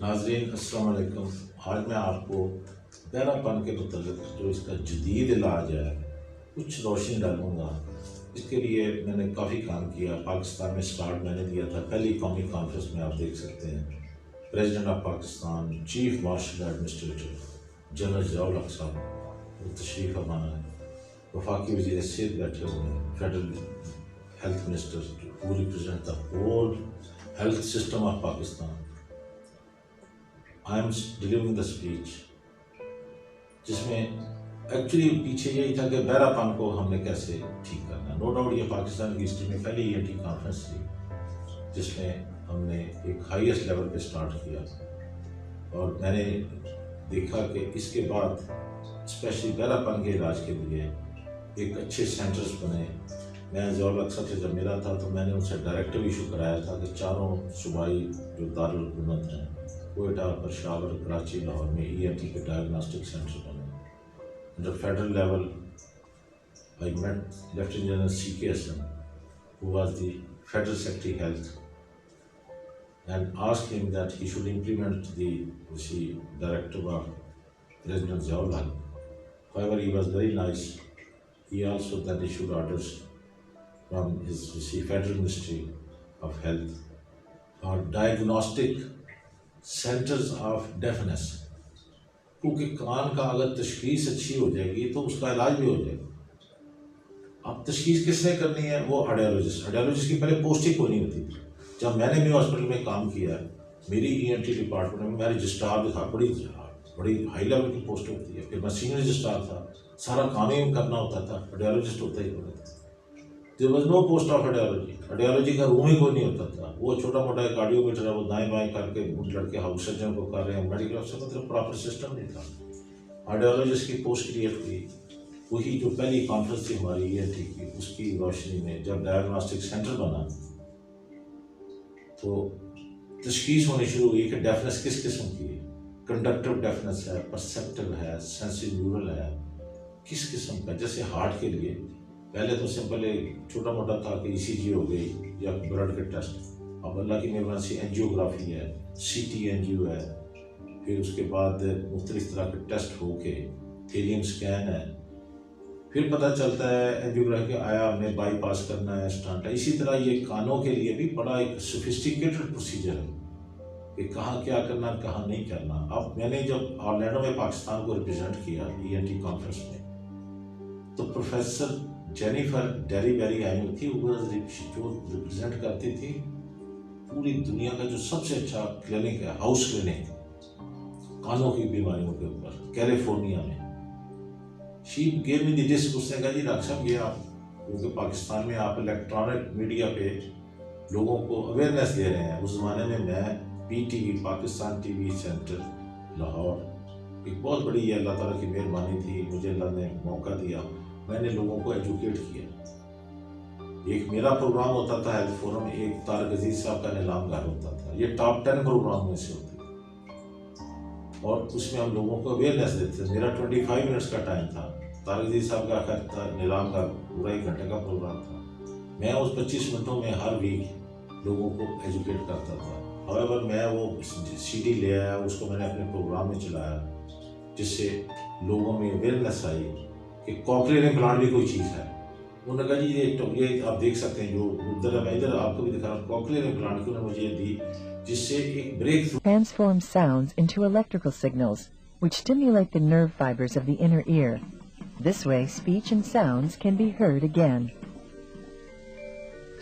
ناظرین السلام علیکم. آج میں آپ کو بہرا پن کے متعلق جو اس کا جدید علاج ہے کچھ روشنی ڈالوں گا. اس کے لیے میں نے کافی کام کیا. پاکستان میں سٹارٹ میں نے دیا تھا پہلی قومی کانفرنس میں. آپ دیکھ سکتے ہیں president of Pakistan chief marshal administrator general Zia الحق صاحب وہ تشریف فرمانا ہے. وفاقی وزیر صحت بیٹھے ہوئے ہیں. Federal health minister who represent the whole health system of Pakistan. I am delivering the speech جس میں ایکچولی پیچھے یہی تھا کہ بہرا پن کو ہم نے کیسے ٹھیک کرنا. نو ڈاؤٹ یہ پاکستان کی ہسٹری میں پہلی ENT کانفرنس تھی جس میں ہم نے ایک ہائیسٹ لیول پہ سٹارٹ کیا. اور میں نے دیکھا کہ اس کے بعد اسپیشلی بہرا پن کے علاج کے لیے ایک اچھے سینٹرز بنے. میں ضیاء الحق صاحب سے جب ملا تھا تو میں نے ان سے ڈائریکٹو ایشو کرایا تھا کہ چاروں صوبائی جو دارالحکومت ہیں کوئٹہ، پشاور، کراچی، لاہور میں ENT کے ڈائگنوسٹک سینٹر بنے. Under federal level I met Lieutenant General C.K. Hassan, who was the Federal Secretary Health, and asked him that he should implement the directive of President Zia ul Haq. However, he was very nice. He also then issued orders from his Federal Ministry of Health for diagnostic centers of deafness. کیونکہ کان کا اگر تشخیص اچھی ہو جائے گی تو اس کا علاج بھی ہو جائے گا. اب تشخیص کس نے کرنی ہے؟ وہ آڈیالوجسٹ کی پہلے پوسٹ ہی کوئی نہیں ہوتی تھی. جب میں نے بھی ہاسپٹل میں کام کیا میری ENT ڈپارٹمنٹ میں میرا رجسٹرار تھا. بڑی ہائی لیول کی پوسٹ ہوتی ہے. پھر میں سینئر رجسٹرار تھا. سارا کام ہی کرنا ہوتا تھا. آڈیالوجسٹ ہوتا ہی ہوتا تھا. There was no post of audiology کا روم ہی کوئی نہیں ہوتا تھا. وہ چھوٹا موٹا کارڈیو میٹر ہے وہ دائیں بائیں کر کے لڑکے ہاؤس سرجن کو کر رہے ہیں. میڈیکل افسر مطلب پراپر سسٹم نہیں تھا. آڈیالوجسٹ کی پوسٹ کریٹ ہوئی. وہی جو پہلی کانفرنس تھی ہماری ENT کی اس کی روشنی میں جب ڈائگنوسٹک سینٹر بنا تو تشخیص ہونی شروع ہوئی کہ ڈیفنس کس قسم کی ہے. کنڈکٹیو ڈیفنس ہے، پرسیپٹیو ہے، سینسری نیورل ہے. کس قسم کا؟ جیسے ہارٹ کے لیے پہلے تو سمپل چھوٹا موٹا تھا کہ ECG ہو گئی یا بلڈ کے ٹیسٹ. اب اللہ کی مہربانی سے اینجیوگرافی ہے، CT اینجیو ہے. پھر اس کے بعد مختلف طرح کے ٹیسٹ ہو کے ہیلیم اسکین ہے. پھر پتہ چلتا ہے اینجیوگرافی کے آیا ہم نے بائی پاس کرنا ہے، اسٹنٹ ہے. اسی طرح یہ کانوں کے لیے بھی بڑا ایک سوفسٹیکیٹڈ پروسیجر ہے کہ کہاں کیا کرنا کہاں نہیں کرنا. اب میں نے جب آرلینڈو میں پاکستان کو ریپرزینٹ کیا ENT کانفرنس میں تو پروفیسر جینیفر ڈیری بیری آئی ہوئی تھی. وہ جو ریپرزینٹ کرتی تھی پوری دنیا کا جو سب سے اچھا کلینک ہے، ہاؤس کلینک کانوں کی بیماریوں کے اوپر کیلیفورنیا میں. شی گیو می دی ڈسک. اس نے کہا جی ڈاکٹر صاحب یہ آپ کیونکہ پاکستان میں آپ الیکٹرانک میڈیا پہ لوگوں کو اویئرنیس دے رہے ہیں. اس زمانے میں PTV Pakistan TV centre Lahore ایک بہت بڑی اللہ تعالیٰ کی مہربانی تھی. مجھے اللہ نے موقع دیا. میں نے لوگوں کو ایجوکیٹ کیا. ایک میرا پروگرام ہوتا تھا ہیلتھ فورم، ایک طارق عزیز صاحب کا نیلام گھر ہوتا تھا. یہ ٹاپ 10 پروگرام میں سے ہوتے اور اس میں ہم لوگوں کو اویئرنیس دیتے تھے. میرا 25 منٹس کا ٹائم تھا. طارق عزیز صاحب کا خیر تھا نیلام کا پورا 1 گھنٹے کا پروگرام تھا. میں اس 25 منٹوں میں ہر ویک لوگوں کو ایجوکیٹ کرتا تھا. اور میں وہ CD لے آیا، اس کو میں نے اپنے پروگرام میں چلایا جس سے لوگوں میں اویئرنیس آئی کہ کوکلیئر امپلانٹ بھی کوئی چیز ہے. انہوں نے کہا جی یہ آپ دیکھ سکتے ہیں جو ادھر میں ادھر آپ کو بھی دکھا رہا ہوں کوکلیئر امپلانٹ کی انہوں نے مجھے دی جس سے ایک break through transforms sounds into electrical signals, which stimulate the nerve fibers of the inner ear. This way, speech and sounds can be heard again.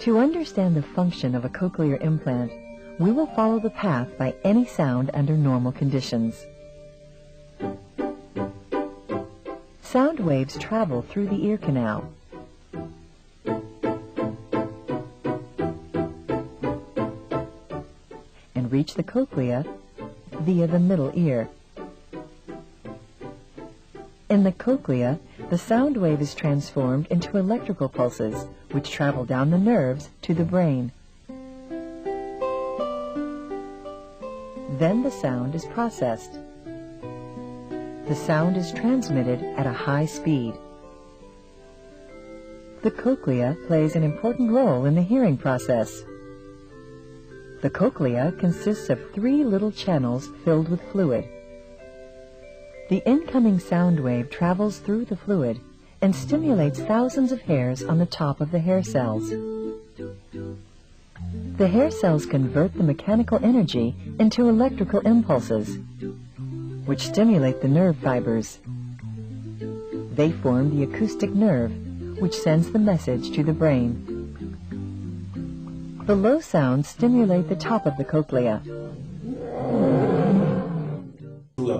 To understand the function of a cochlear implant, we will follow the path by any sound under normal conditions. Sound waves travel through the ear canal. And reach the cochlea via the middle ear. In the cochlea, the sound wave is transformed into electrical pulses, which travel down the nerves to the brain. Then the sound is processed. The sound is transmitted at a high speed. The cochlea plays an important role in the hearing process. The cochlea consists of 3 little channels filled with fluid. The incoming sound wave travels through the fluid and stimulates thousands of hairs on the top of the hair cells. The hair cells convert the mechanical energy into electrical impulses, which stimulate the nerve fibers. They form the acoustic nerve, which sends the message to the brain. The low sounds stimulate the top of the cochlea.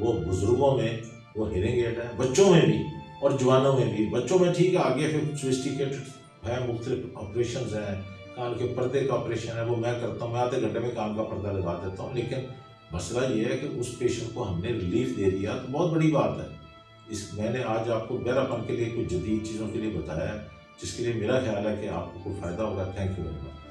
وہ بزرگوں میں وہ herring add ہے، بچوں میں بھی اور جوانوں میں بھی. بچوں میں ٹھیک ہے آگے پھر سوفسٹیکیٹڈ ہے، مختلف آپریشنز ہیں، کان کے پردے کا آپریشن ہے وہ میں کرتا ہوں، میں آدھے گھنٹے میں کان کا پردہ لگا دیتا ہوں. لیکن مسئلہ یہ ہے کہ اس پیشنٹ کو ہم نے ریلیف دے دیا تو بہت بڑی بات ہے. میں نے آج آپ کو بہرا پن کے لیے کچھ جدید چیزوں کے لیے بتایا ہے، جس کے لیے میرا خیال ہے کہ آپ کو کوئی فائدہ ہوگا. Thank you very much.